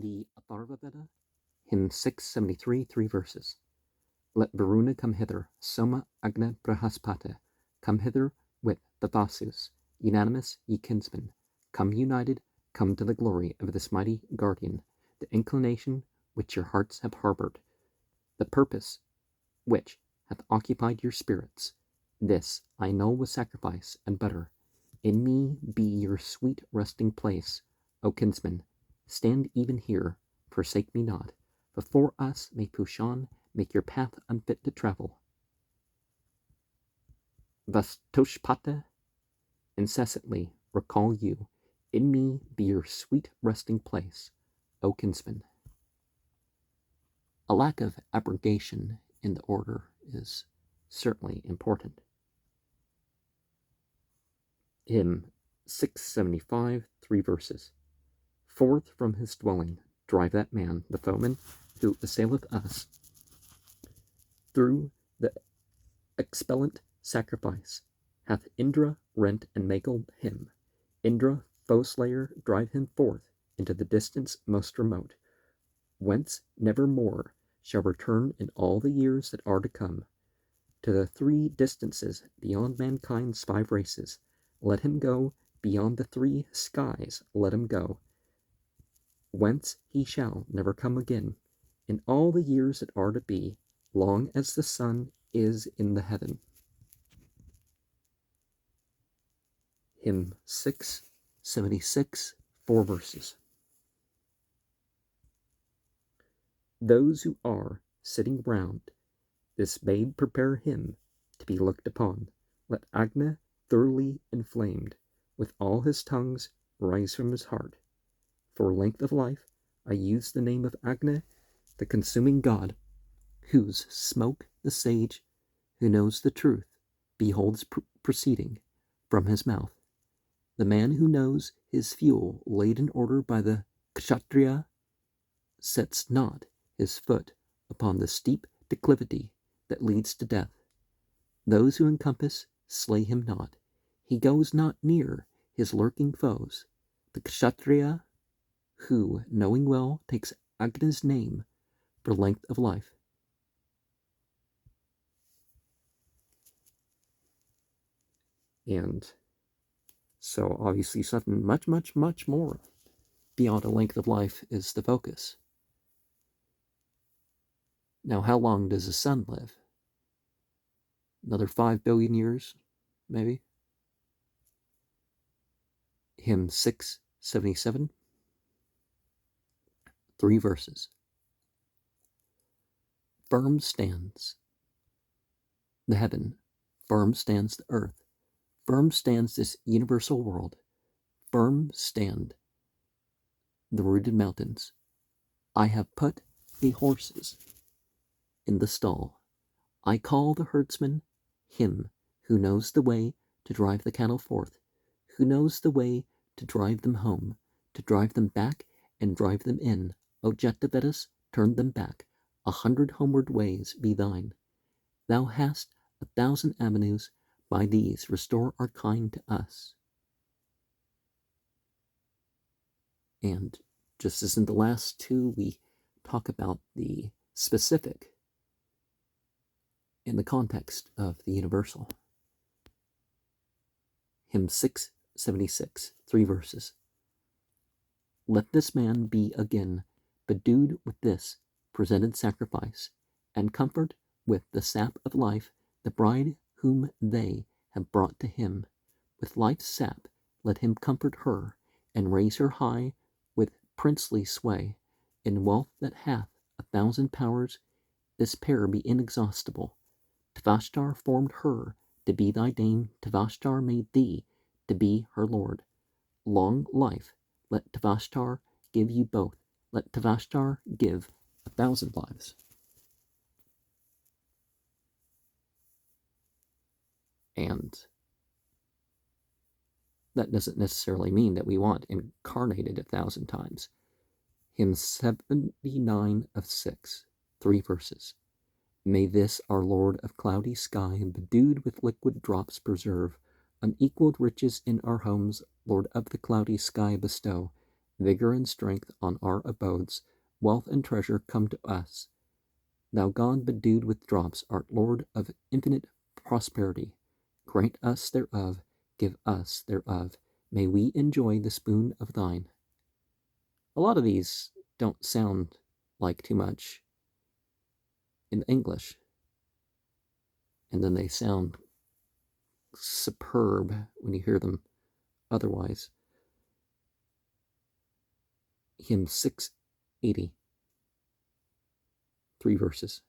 the Atharvaveda, hymn 673, 3 verses. Let Varuna come hither, Soma Agna Brahaspata, come hither with the Vasus, unanimous ye kinsmen, come united, come to the glory of this mighty guardian, the inclination which your hearts have harbored, the purpose which hath occupied your spirits. This I annul with sacrifice and butter. In me be your sweet resting place, O kinsmen. Stand even here, forsake me not. Before us may Pushan make your path unfit to travel. Vastoshpata, incessantly recall you. In me be your sweet resting place, O kinsmen. A lack of abrogation in the order is certainly important. Hymn 675, 3 verses. Forth from his dwelling drive that man, the foeman, who assaileth us. Through the expellent sacrifice hath Indra rent and mangled him. Indra, foe-slayer, drive him forth into the distance most remote, whence never more shall return in all the years that are to come. To the 3 distances beyond mankind's 5 races, let him go, beyond the 3 skies let him go, whence he shall never come again, in all the years that are to be, long as the sun is in the heaven. Hymn 676, 4 verses. Those who are sitting round this babe prepare him to be looked upon. Let Agna, thoroughly inflamed, with all his tongues rise from his heart. For length of life I use the name of Agna, the consuming god, whose smoke the sage who knows the truth beholds proceeding from his mouth. The man who knows his fuel laid in order by the kshatriya sets not his foot upon the steep declivity that leads to death. Those who encompass slay him not. He goes not near his lurking foes. The kshatriya, who, knowing well, takes Agna's name for length of life. And so obviously something much, much, much more beyond a length of life is the focus. Now, how long does the sun live? Another 5 billion years, maybe? Hymn 677, 3 verses. Firm stands the heaven, firm stands the earth, firm stands this universal world, firm stand the rooted mountains. I have put the horses in the stall. I call the herdsman, him who knows the way to drive the cattle forth, who knows the way to drive them home, to drive them back and drive them in. O Jetavedas, turn them back. 100 homeward ways be thine. Thou hast 1,000 avenues, by these restore our kind to us. And just as in the last 2, we talk about the specific in the context of the universal. Hymn 676, 3 verses. Let this man be again bedewed with this presented sacrifice, and comfort with the sap of life the bride whom they have brought to him. With life's sap let him comfort her, and raise her high with princely sway. In wealth that hath 1,000 powers, this pair be inexhaustible. Tvashtar formed her to be thy dame, Tvashtar made thee to be her lord. Long life let Tvashtar give you both, let Tvashtar give 1,000 lives. And that doesn't necessarily mean that we want incarnated 1,000 times. Hymn 79 of 6, 3 verses. May this our Lord of cloudy sky, bedewed with liquid drops, preserve. Unequaled riches in our homes, Lord of the cloudy sky, bestow. vigor and strength on our abodes, wealth and treasure come to us. Thou God bedewed with drops, art Lord of infinite prosperity. Grant us thereof, give us thereof. May we enjoy the spoon of thine. A lot of these don't sound like too much in English, and then they sound superb when you hear them otherwise. Hymn 680, 3 verses.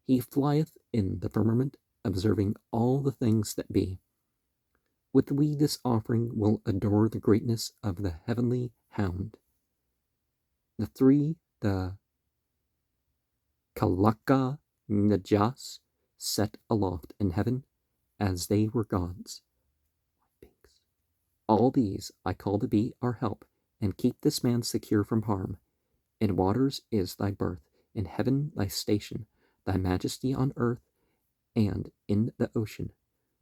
He flieth in the firmament, observing all the things that be. With we this offering will adore the greatness of the heavenly hound. The three, the Kalaka Najas, set aloft in heaven as they were gods. All these I call to be our help, and keep this man secure from harm. In waters is thy birth, in heaven thy station, thy majesty on earth and in the ocean.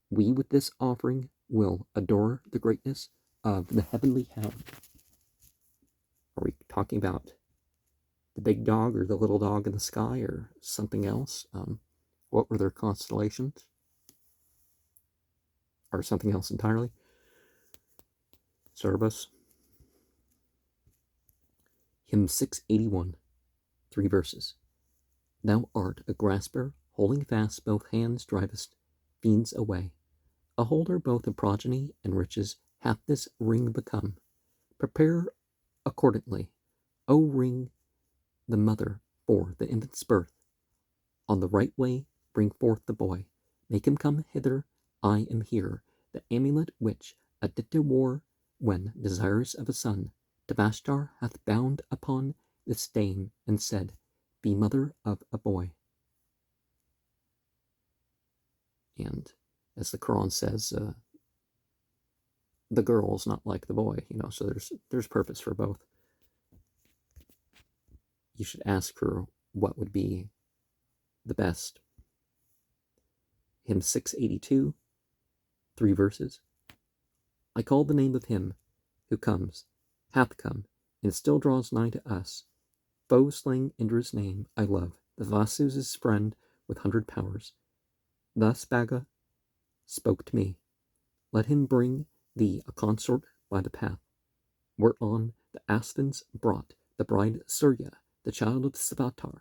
We with this offering will adore the greatness of the heavenly hound. Are we talking about the big dog or the little dog in the sky or something else? What were their constellations? Or something else entirely? Cerberus. Hymn 681, 3 verses. Thou art a grasper, holding fast both hands drivest fiends away. A holder both of progeny and riches hath this ring become. Prepare accordingly, O ring, the mother for the infant's birth. On the right way bring forth the boy. Make him come hither, I am here. The amulet which Aditya wore when desirous of a son, to Vashtar hath bound upon this dame and said, be mother of a boy. And as the Quran says, the girl's not like the boy, so there's purpose for both. You should ask her what would be the best. Hymn 682, 3 verses. I call the name of him who comes, hath come, and still draws nigh to us. Foe slaying Indra's name I love, the Vasu's friend with 100 powers. Thus Bhaga spoke to me. Let him bring thee a consort by the path, whereon the Asvins brought the bride Surya, the child of Savatar.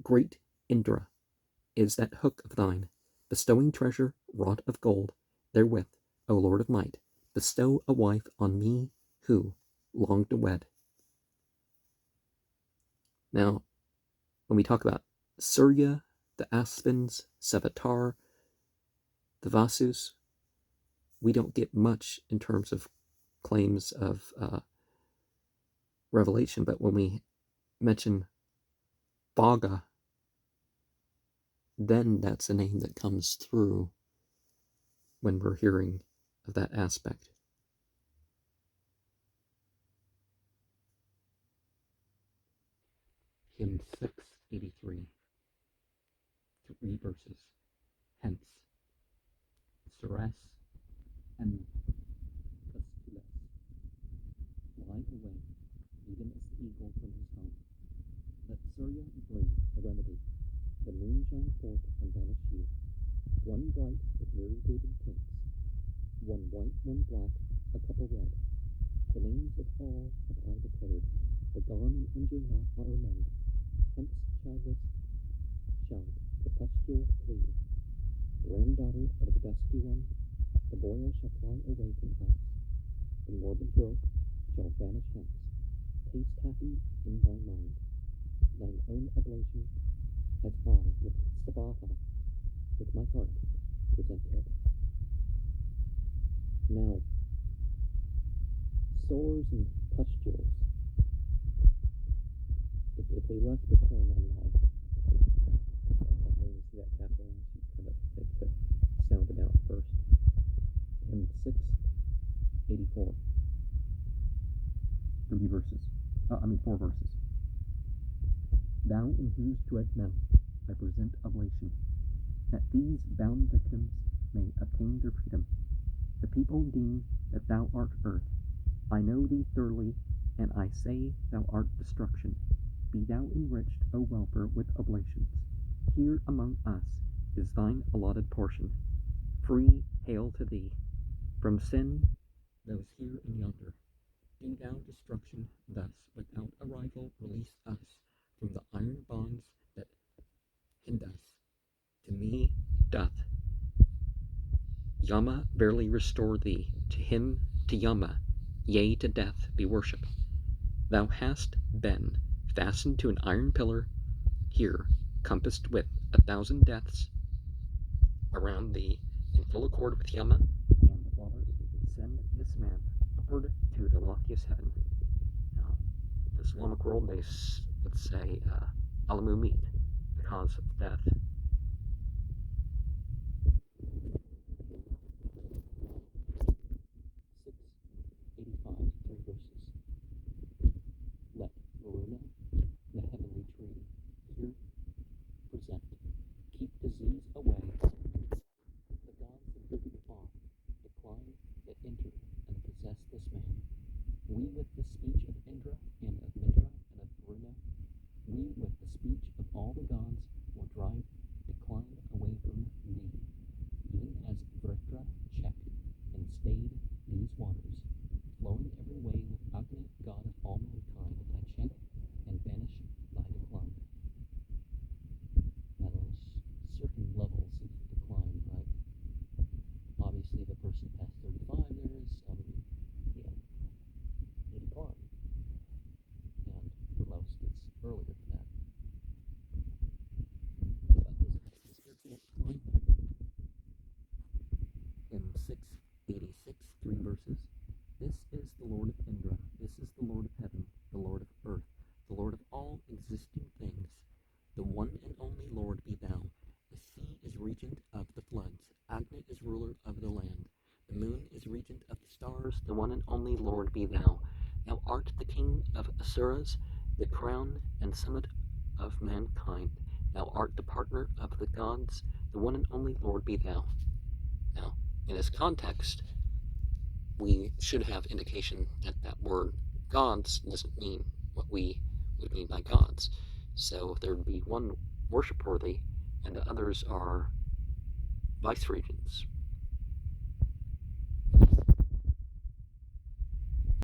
Great Indra is that hook of thine, bestowing treasure wrought of gold. Therewith, O Lord of might, bestow a wife on me who long to wed. Now, when we talk about Surya, the Asvins, Savatar, the Vasus, we don't get much in terms of claims of revelation, but when we mention Bhaga, then that's a name that comes through when we're hearing of that aspect. Hymn 683, 3 verses. Hence, Suras and Pastulas fly away, even as the eagle from his home. Let Surya bring a remedy. The moon shine forth and vanish you. One bright with variegated tints, one white, one black, a couple red. The names of all have I declared, but gone and injured not are men. Hence childless shall the pustule flee. Granddaughter of the dusky one, the boil shall fly away from us. The morbid growth shall vanish hence. Taste happy in thy mind, thine own oblation, as I with Sabaha, with my heart, present it. Now, sores and pustules, if they left the term in life, Kathleen, see that Kathleen? She kind of like to sound it out first. And 684, 4 verses. Thou in whose dread mouth I present oblation, that these bound victims may obtain their freedom. The people deem that thou art earth. I know thee thoroughly, and I say thou art destruction. Be thou enriched, O welfare, with oblations. Here among us is thine allotted portion. Free hail to thee. From sin, those here and yonder. Do thou destruction thus, without a rival, release us from the iron bonds that hind us. To me doth Yama verily restore thee, to him, to Yama, yea, to death be worship. Thou hast been fastened to an iron pillar, here, compassed with 1,000 deaths around thee, in full accord with Yama, and the waters send this man upward to the loftiest heaven. Now, the Islamic world, they would say, Alamumit, the cause of death. 685, 3 verses. Let Varuna, the heavenly tree, here present, keep disease away. The gods that driven off, decline that enter and possess this man. We with the speech of Indra and of Mitra and of Varuna, we with the speech of all the gods will drive decline away from thee, even as Vritra checked and stayed these waters, flowing every way with Agni, God of all mankind, I check and banish thy decline. Now there's certain levels of decline, right? Obviously, if a person past 35, there is a decline. And for most, it's earlier than that. But there's a spiritual decline. In 686, 3 verses. This is the Lord of Indra, this is the Lord of heaven, the Lord of earth, the Lord of all existing things. The one and only Lord be thou. The sea is regent of the floods, Agni is ruler of the land. The moon is regent of the stars, the one and only Lord be thou. Thou art the king of Asuras, the crown and summit of mankind. Thou art the partner of the gods, the one and only Lord be thou. Now, in this context, we should have indication that that word gods doesn't mean what we would mean by gods. So there would be one worship worthy, and the others are vice regents,